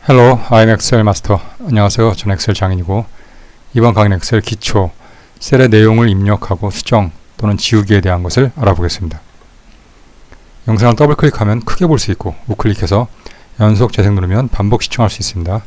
Hello, I'm 엑셀 마스터. 안녕하세요. 저는 엑셀 장인이고 이번 강의는 엑셀 기초, 셀의 내용을 입력하고 수정 또는 지우기에 대한 것을 알아보겠습니다. 영상을 더블 클릭하면 크게 볼 수 있고 우클릭해서 연속 재생 누르면 반복 시청할 수 있습니다.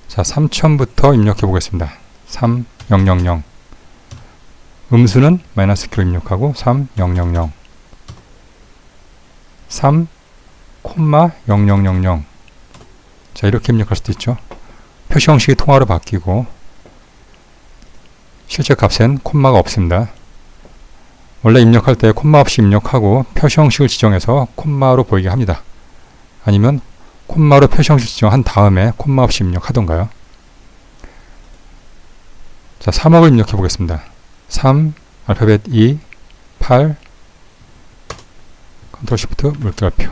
자, 3000부터 입력해 보겠습니다. 3000 음수는 마이너스 Q로 입력하고 3000 3, 000 자, 이렇게 입력할 수도 있죠. 표시 형식이 통화로 바뀌고 실제 값엔 콤마가 없습니다. 원래 입력할 때 콤마 없이 입력하고 표시 형식을 지정해서 콤마로 보이게 합니다. 아니면 콤마로 표시 형식 지정한 다음에 콤마 없이 입력하던가요. 자, 3억을 입력해 보겠습니다. 3, 알파벳 2, 8, 컨트롤 시프트 물결표.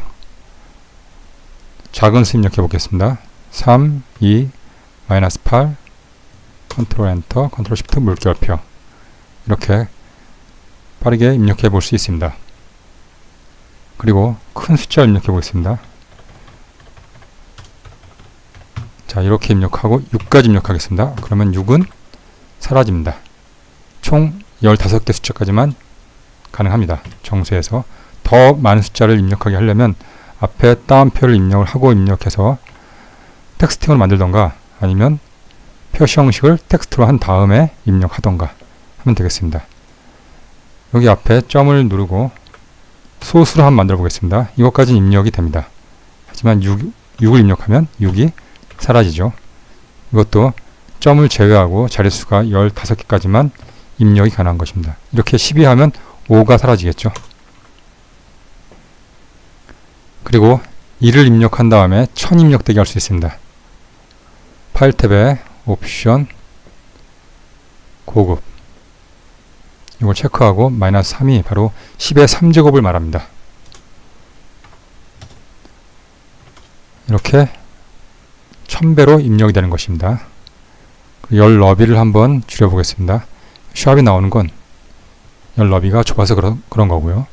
작은 수 입력해 보겠습니다. 3, 2, 마이너스 8, 컨트롤 엔터, 컨트롤 시프트 물결표. 이렇게 빠르게 입력해 볼 수 있습니다. 그리고 큰 숫자를 입력해 보겠습니다. 자, 이렇게 입력하고 6까지 입력하겠습니다. 그러면 6은 사라집니다. 총 15개 숫자까지만 가능합니다. 정수에서 더 많은 숫자를 입력하게 하려면 앞에 따옴표를 입력을 하고 입력해서 텍스팅으로 만들던가 아니면 표시 형식을 텍스트로 한 다음에 입력하던가 하면 되겠습니다. 여기 앞에 점을 누르고 소수로 한번 만들어 보겠습니다. 이것까지는 입력이 됩니다. 하지만 6을 입력하면 6이 사라지죠. 이것도 점을 제외하고 자릿수가 15개까지만 입력이 가능한 것입니다. 이렇게 12 하면 5가 사라지겠죠. 그리고 2를 입력한 다음에 1000 입력되게 할 수 있습니다. 파일 탭에 옵션, 고급 이걸 체크하고 마이너스 3이 바로 10의 3제곱을 말합니다. 이렇게 1000배로 입력이 되는 것입니다. 열 너비를 한번 줄여보겠습니다. 샵이 나오는 건 열 너비가 좁아서 그런 거고요.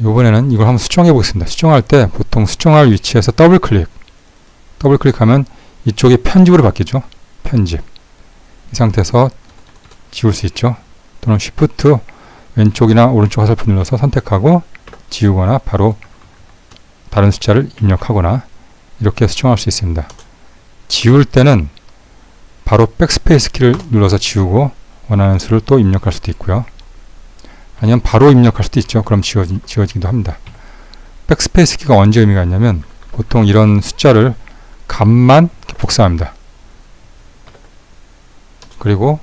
이번에는 이걸 한번 수정해 보겠습니다. 수정할 때 보통 수정할 위치에서 더블 클릭하면 이쪽이 편집으로 바뀌죠. 편집. 이 상태에서 지울 수 있죠. 또는 쉬프트 왼쪽이나 오른쪽 화살표 눌러서 선택하고 지우거나 바로 다른 숫자를 입력하거나 이렇게 수정할 수 있습니다. 지울 때는 바로 백스페이스 키를 눌러서 지우고 원하는 수를 또 입력할 수도 있고요. 아니면 바로 입력할 수도 있죠. 그럼 지워지기도 합니다. 백스페이스 키가 언제 의미가 있냐면 보통 이런 숫자를 값만 복사합니다. 그리고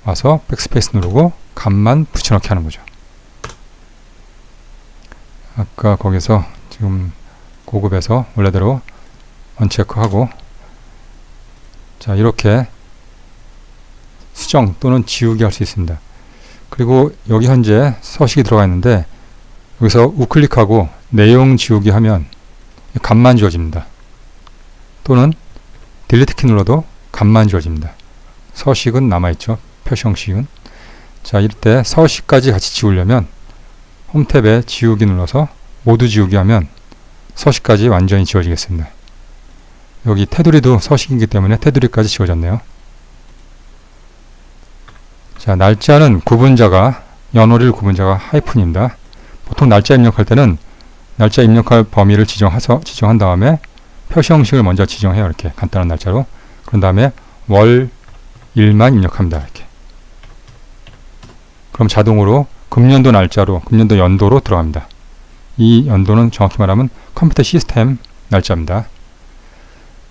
와서 백스페이스 누르고 값만 붙여넣기 하는 거죠. 아까 거기서 지금 고급에서 원래대로 언체크하고 자, 이렇게 수정 또는 지우기 할 수 있습니다. 그리고 여기 현재 서식이 들어가 있는데 여기서 우클릭하고 내용 지우기 하면 값만 지워집니다. 또는 딜리트 키 눌러도 값만 지워집니다. 서식은 남아있죠. 표시 형식은. 자, 이때 서식까지 같이 지우려면 홈 탭에 지우기 눌러서 모두 지우기 하면 서식까지 완전히 지워지겠습니다. 여기 테두리도 서식이기 때문에 테두리까지 지워졌네요. 자, 날짜는 구분자가 연월일 구분자가 하이픈입니다. 보통 날짜 입력할 때는 날짜 입력할 범위를 지정한 다음에 표시 형식을 먼저 지정해요. 이렇게 간단한 날짜로. 그런 다음에 월, 일만 입력합니다. 이렇게. 그럼 자동으로 금년도 날짜로, 금년도 연도로 들어갑니다. 이 연도는 정확히 말하면 컴퓨터 시스템 날짜입니다.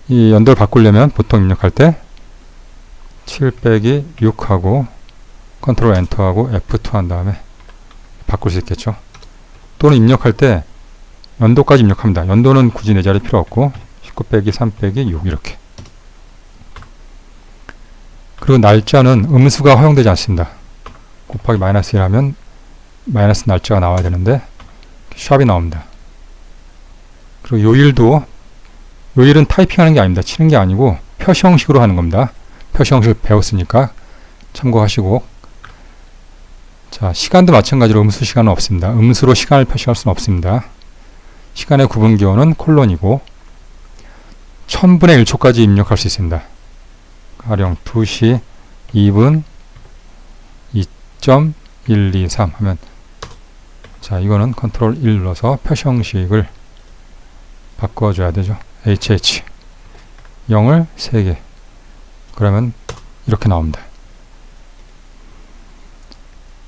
이 연도를 바꾸려면 보통 입력할 때 7 빼기 6하고 컨트롤 엔터하고 F2 한 다음에 바꿀 수 있겠죠. 또는 입력할 때 연도까지 입력합니다. 연도는 굳이 내 자리 필요 없고 19 빼기 3 빼기 6 이렇게. 그리고 날짜는 음수가 허용되지 않습니다. 곱하기 마이너스 1 하면 마이너스 날짜가 나와야 되는데 샵이 나옵니다. 그리고 요일은 타이핑하는 게 아닙니다. 치는 게 아니고 표시 형식으로 하는 겁니다. 표시 형식을 배웠으니까 참고하시고 자, 시간도 마찬가지로 음수 시간은 없습니다. 음수로 시간을 표시할 수는 없습니다. 시간의 구분기호는 콜론이고 1000분의 1초까지 입력할 수 있습니다. 가령 2시 2분 2.123 하면, 자, 이거는 컨트롤 1 눌러서 표시 형식을 바꿔줘야 되죠. HH 0을 3개, 그러면 이렇게 나옵니다.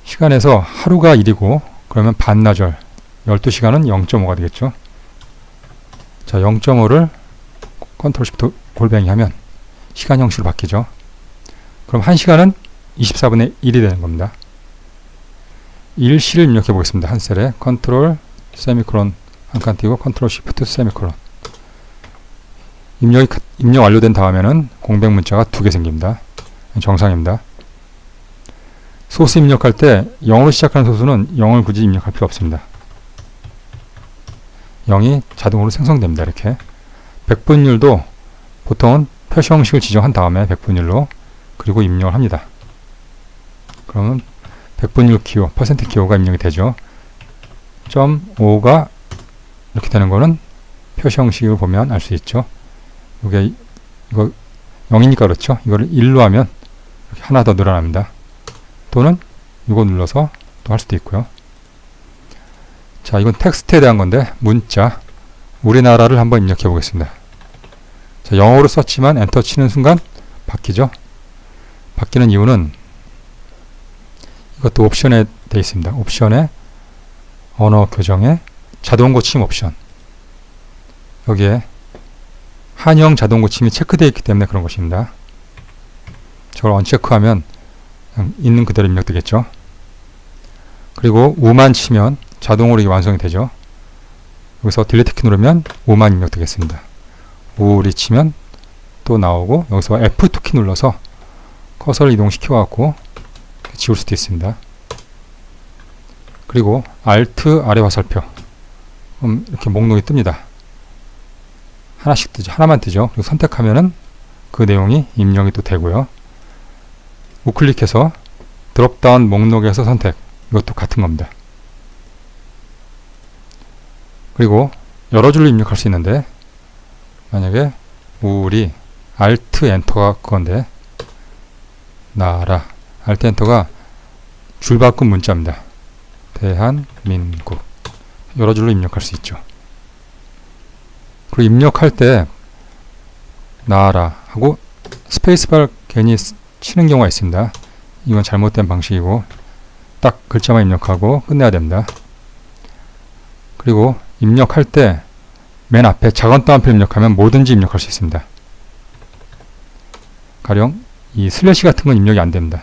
시간에서 하루가 1이고 그러면 반나절 12시간은 0.5가 되겠죠. 자, 0.5를 컨트롤 시프트 골뱅이 하면 시간 형식으로 바뀌죠. 그럼 1시간은 24분의 1이 되는 겁니다. 일시를 입력해 보겠습니다. 한 셀에 컨트롤 세미콜론 한 칸 띄고 컨트롤 시프트 세미콜론. 입력 완료된 다음에는 공백 문자가 2개 생깁니다. 정상입니다. 소스 입력할 때 0으로 시작하는 소스는 0을 굳이 입력할 필요 없습니다. 0이 자동으로 생성됩니다. 이렇게 백분율도 보통은 표시 형식을 지정한 다음에 백분율로 그리고 입력을 합니다. 그러면 백분율 기호, 퍼센트 기호가 입력이 되죠. 0.5가 이렇게 되는 거는 표시 형식을 보면 알 수 있죠. 이거 0이니까 그렇죠. 이거를 1로 하면 이렇게 하나 더 늘어납니다. 또는 이거 눌러서 또 할 수도 있고요. 자, 이건 텍스트에 대한 건데 문자, 우리나라를 한번 입력해 보겠습니다. 자, 영어로 썼지만 엔터 치는 순간 바뀌죠. 바뀌는 이유는 이것도 옵션에 되어 있습니다. 옵션에 언어 교정에 자동 고침 옵션, 여기에 한영 자동 고침이 체크되어 있기 때문에 그런 것입니다. 저걸 언체크하면 그냥 있는 그대로 입력되겠죠. 그리고 우만 치면 자동으로 완성이 되죠. 여기서 딜리트 키 누르면 우만 입력되겠습니다. 우리 치면 또 나오고, 여기서 F2 키 눌러서 커서를 이동시켜 갖고 지울 수도 있습니다. 그리고 Alt 아래 화살표, 이렇게 목록이 뜹니다. 하나씩 뜨죠. 하나만 뜨죠. 그리고 선택하면은 그 내용이 입력이 또 되고요. 우클릭해서 드롭다운 목록에서 선택, 이것도 같은 겁니다. 그리고 여러 줄로 입력할 수 있는데, 만약에 우리 Alt 엔터가 그건데, 나라 Alt 엔터가 줄바꿈 문자입니다. 대한민국, 여러 줄로 입력할 수 있죠. 그리고 입력할 때 나라 하고 스페이스바를 괜히 치는 경우가 있습니다. 이건 잘못된 방식이고 딱 글자만 입력하고 끝내야 됩니다. 그리고 입력할 때 맨 앞에 작은 따옴표 입력하면 뭐든지 입력할 수 있습니다. 가령 이 슬래시 같은 건 입력이 안 됩니다.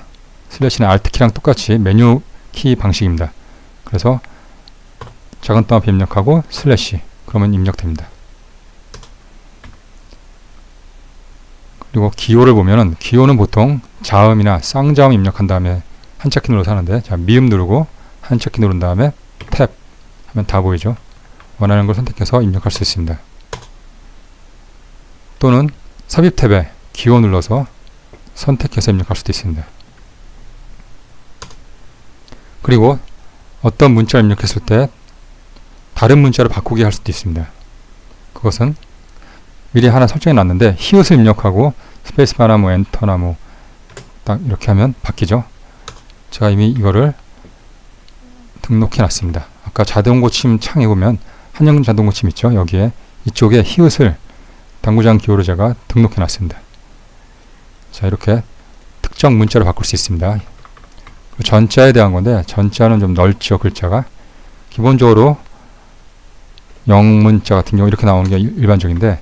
슬래시는 Alt키랑 똑같이 메뉴 키 방식입니다. 그래서 작은 따옴표 입력하고 슬래시, 그러면 입력됩니다. 그리고 기호를 보면은, 기호는 보통 자음이나 쌍자음 입력한 다음에 한자키 눌러서 하는데, 자, 미음 누르고 한자키 누른 다음에 탭 하면 다 보이죠. 원하는 걸 선택해서 입력할 수 있습니다. 또는 삽입 탭에 기호 눌러서 선택해서 입력할 수도 있습니다. 그리고 어떤 문자를 입력했을 때 다른 문자를 바꾸게 할 수도 있습니다. 그것은 미리 하나 설정해 놨는데, 히읗을 입력하고 스페이스바나 뭐 엔터나 뭐 딱 이렇게 하면 바뀌죠. 제가 이미 이거를 등록해 놨습니다. 아까 자동 고침 창에 보면 한영 자동 고침 있죠. 여기에 이쪽에 히읗을 당구장 기호로 제가 등록해 놨습니다. 자, 이렇게 특정 문자로 바꿀 수 있습니다. 전자에 대한 건데, 전자는 좀 넓죠. 글자가 기본적으로 영문자 같은 경우 이렇게 나오는 게 일반적인데,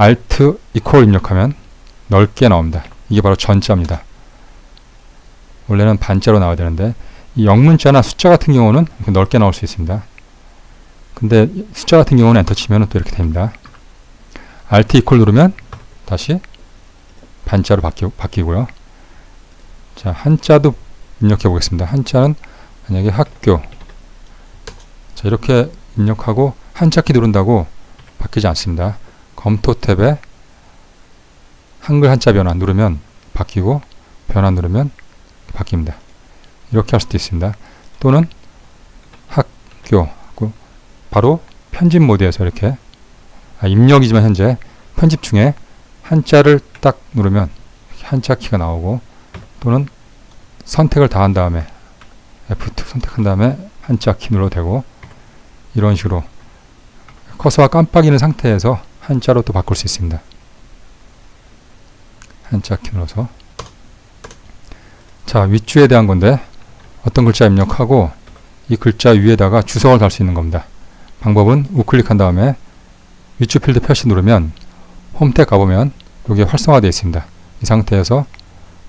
Alt 이퀄 입력하면 넓게 나옵니다. 이게 바로 전자입니다. 원래는 반자로 나와야 되는데, 이 영문자나 숫자 같은 경우는 이렇게 넓게 나올 수 있습니다. 근데 숫자 같은 경우는 엔터 치면 또 이렇게 됩니다. Alt 이퀄 누르면 다시 반자로 바뀌고요. 자, 한자도 입력해 보겠습니다. 한자는 만약에 학교, 자, 이렇게 입력하고 한자키 누른다고 바뀌지 않습니다. 검토 탭에 한글 한자 변환 누르면 바뀌고, 변환 누르면 바뀝니다. 이렇게 할 수도 있습니다. 또는 학교 바로 편집 모드에서 이렇게 입력이지만 현재 편집 중에 한자를 딱 누르면 한자 키가 나오고, 또는 선택을 다 한 다음에 F2 선택한 다음에 한자 키 눌러도 되고, 이런 식으로 커서가 깜빡이는 상태에서 한자로 또 바꿀 수 있습니다. 한자 키 눌러서. 자, 윗줄에 대한 건데, 어떤 글자 입력하고 이 글자 위에다가 주석을 달 수 있는 겁니다. 방법은 우클릭한 다음에 윗줄 필드 표시 누르면 홈 탭 가보면 여기에 활성화되어 있습니다. 이 상태에서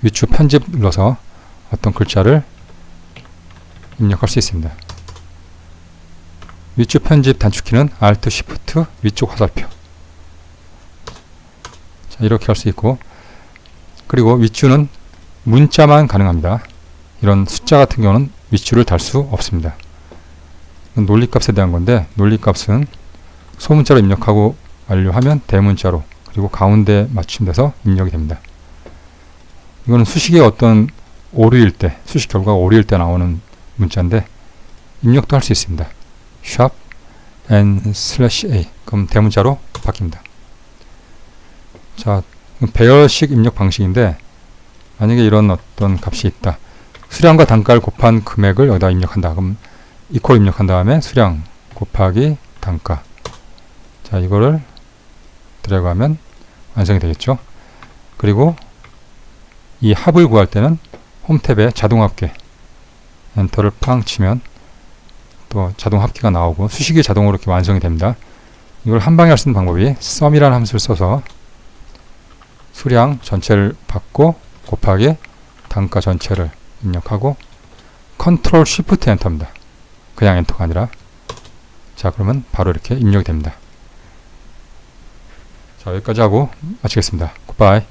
윗줄 편집 눌러서 어떤 글자를 입력할 수 있습니다. 윗줄 편집 단축키는 Alt, Shift, 위쪽 화살표. 자, 이렇게 할 수 있고, 그리고 윗줄은 문자만 가능합니다. 이런 숫자 같은 경우는 윗줄을 달 수 없습니다. 논리값에 대한 건데, 논리값은 소문자로 입력하고 완료하면 대문자로, 그리고 가운데 맞춤돼서 입력이 됩니다. 이거는 수식의 어떤 오류일 때, 수식 결과가 오류일 때 나오는 문자인데 입력도 할 수 있습니다. sharp n/a, 그럼 대문자로 바뀝니다. 자, 배열식 입력 방식인데, 만약에 이런 어떤 값이 있다. 수량과 단가를 곱한 금액을 여기다 입력한다. 그럼 이퀄 입력한 다음에 수량 곱하기 단가. 자, 이거를 들어가면 완성이 되겠죠. 그리고 이 합을 구할 때는 홈 탭에 자동 합계 엔터를 팡 치면 또 자동 합계가 나오고 수식이 자동으로 이렇게 완성이 됩니다. 이걸 한 방에 할 수 있는 방법이 sum이라는 함수를 써서 수량 전체를 받고 곱하기 단가 전체를 입력하고 컨트롤 쉬프트 엔터입니다. 그냥 엔터가 아니라. 자, 그러면 바로 이렇게 입력이 됩니다. 자, 여기까지 하고 마치겠습니다. 굿바이.